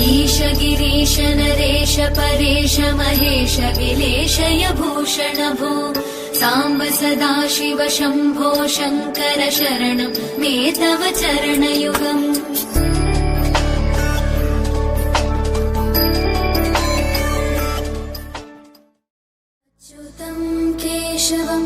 ईश गिरीश नरेश परेश महेश विलेशय भूषण भो साम्ब सदाशिव शम्भो शङ्कर शरणं मे तव चरणयुगम् अच्युतं केशवं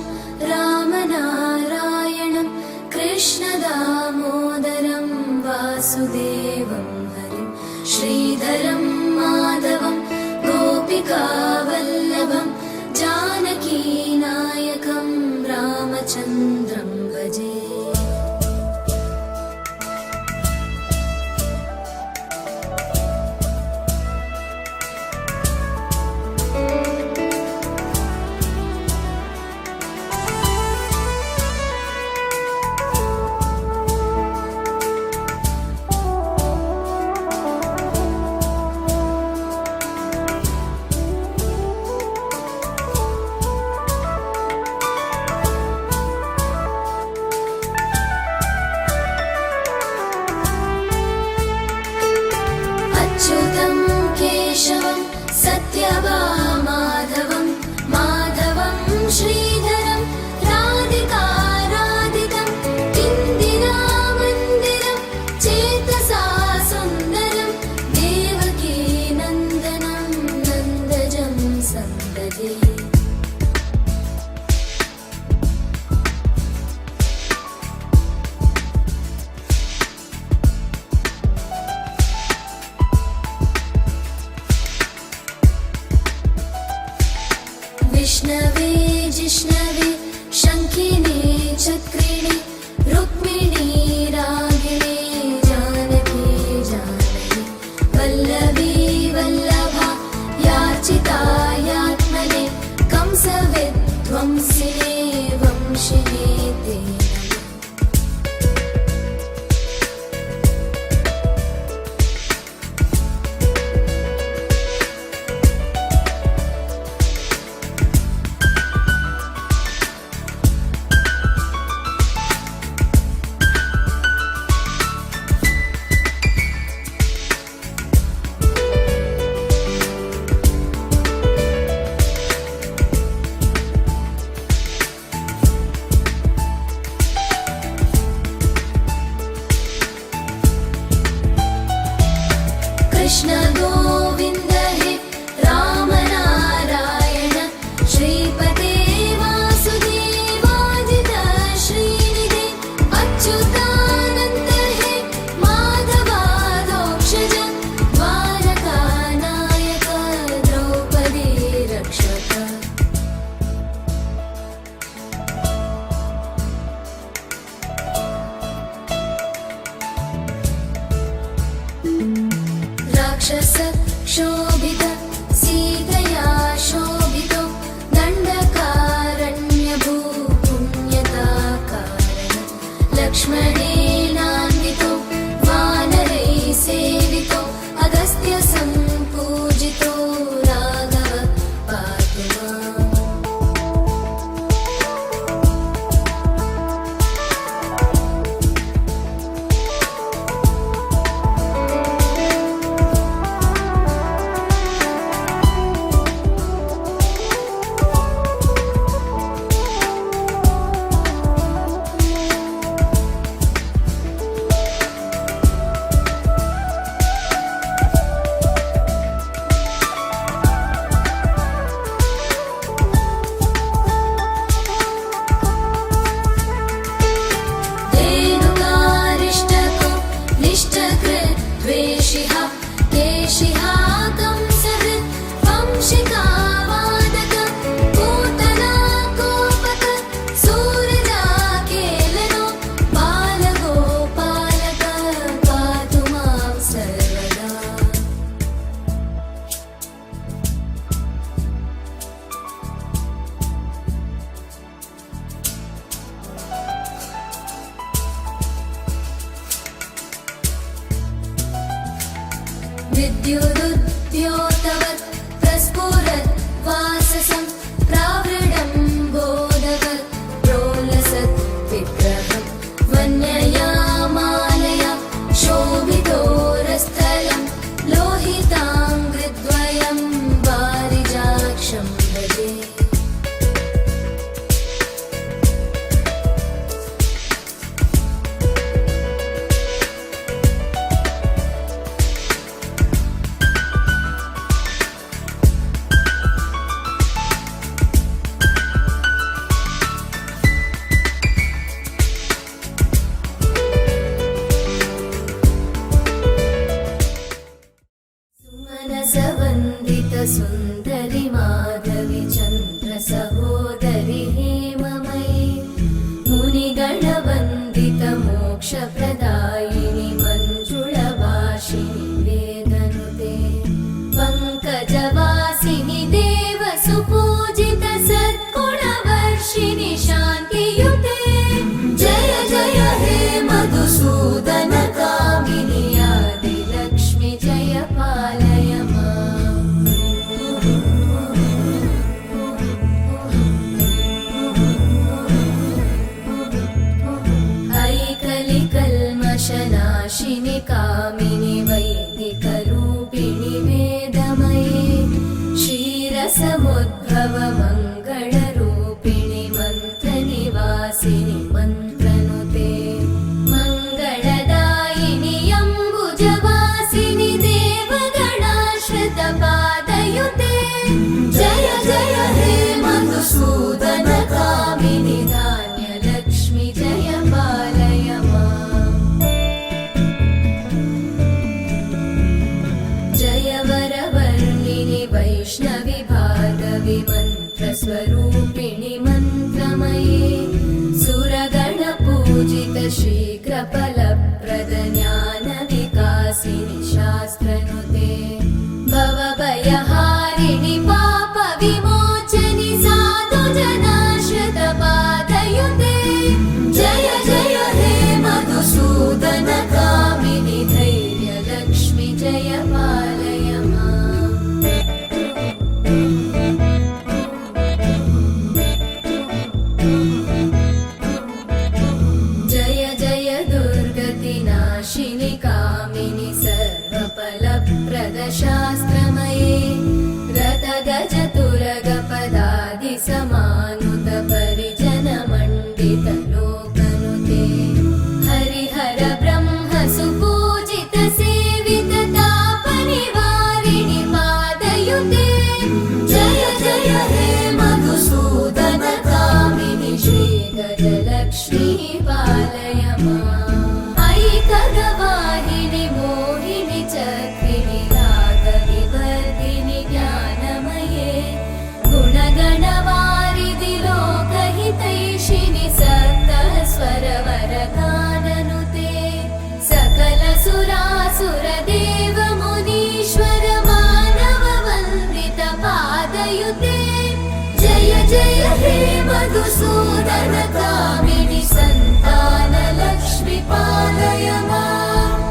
रामनारायणं कृष्णदामोदरं वासुदेवं हरिं श्रीधरं माधवं गोपिकावल्लभं जानकीनायकं रामचन्द्रं भजे। अच्युतं केशवं सत्यभामाधवं माधवं श्रीधरं राधिकाराधितं इन्दिरामन्दिरं चेतसा सुन्दरं देवकी नन्दनं नन्दजं सन्दधे। विष्णवे जिष्णवे शङ्खिने चक्रिणे रुक्मिणी रागिणे जानकी जानकी वल्लभी वल्लभा याचितायात्मने कंसविध्वंसिने वंशिने ते कृष्ण गोविन्द हे राम नारायण श्रीपते वासुदेवाजित श्रीनिधे अच्युतानन्द हे माधवाधोक्षज द्वारकानायक द्रौपदी रक्षक। राक्षस शोभित सीतया शोभितो दण्डकारण्यभू पुण्यताकारण लक्ष्मणेनान्वितो वानरैः सेवितो अगस्त्य सम्पूजितो राघव पातु माम्। धेनुकारिष्टको निष्ठकृत् द्वेषिः केशिः कंसहृत् वंशिकावादक पूतना कोपक सूरजाकेलनो बालगोपालक पातु मां सर्वदा। विद्युदुद्योतवत् प्रस्फुरत् वाससं प्रावृढं बोधवत् प्रोलसत् विग्रहं वन्यया मालया शोभितोरस्थलं लोहि मनसवन्दित सुन्दरि माधवि चन्द्र सहोदरि हेममयि मुनिगणवन्दित मोक्षप्रदायिनि मञ्जुळभाषिणि वेदनुते पङ्कजवासिनि देवसुपूजित सद्गुणवर्षिणि शान्तियुते जय जय हे मधुसूदन कामिनि आदिलक्ष्मि जय पालय माम् ऐकलिकल्मषनाशिनि कामिनि वैदिकरूपिणि वेदमये क्षीरसमुद्भव मङ्गलरूपिणि मन्त्रनिवासिनि मन्त्रनुते मङ्गलदायिनि अम्बुजवासिनि देवगणाश्रितपादयुते जय जय हे मधुसूदन कामिनि धान्यलक्ष्मि जय पालय माम् जय वरवर्णिनि वैष्णवि भार्गवि मन्त्रस्वरूपिणि मन्त्रमये सुरगणपूजित शीघ्रफलप्रद ज्ञानविकासिनि शास्त्रनुते भवभयहारिणि पापविमोचनि साधुजनाश्रितपादयुते जय जय हे मधुसूदन कामिनि धैर्यलक्ष्मि जय पालय माम् जय जय दुर्गतिनाशिनि कामिनि सर्वफलप्रदशास्त्रमये रथगजतुरगपदादिसमानुत परिजनमण्डित लोकनुते हरिहर ब्रह्म सुपूजित सेवित तापनिवारिणि पादयुते जय जय हे मधुसूदन कामिनि श्रीगजलक्ष्मी पालय माम् ऐकगवाहिनि मोहिनि चक्रिणि रागविवर्धिनि ज्ञानमये गुणगणवारिधि लोकहितैषिणि सप्तस्वरवरगाननुते सकल सुरासुरदेव मुनीश्वर मानववन्दित पादयुते जय जय हे मधुसूदन कामिनि सन्तानलक्ष्मि पालय माम्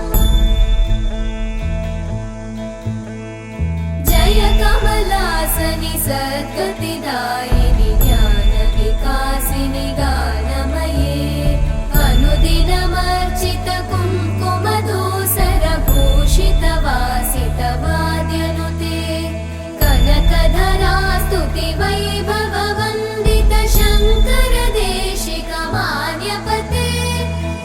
जय कमलासनि सद्गतिदायिनि ज्ञानविकासिनि गानमये अनुदिनमर्चित कुङ्कुमधूसरभूषित वासित वाद्यनुते कनकधरा स्तुति वैभववन्दित शङ्कर देशिक मान्यपते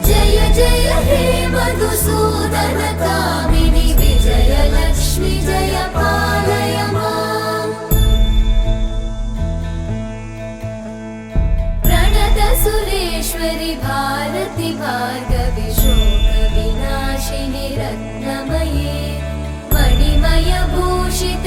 जय जय हे मधुसूदन कामिनि विजयलक्ष्मि जय पालय माम् प्रणत सुरेश्वरि भारति भार्गवि शोकविनाशिनि रत्नमये मणिमय भूषित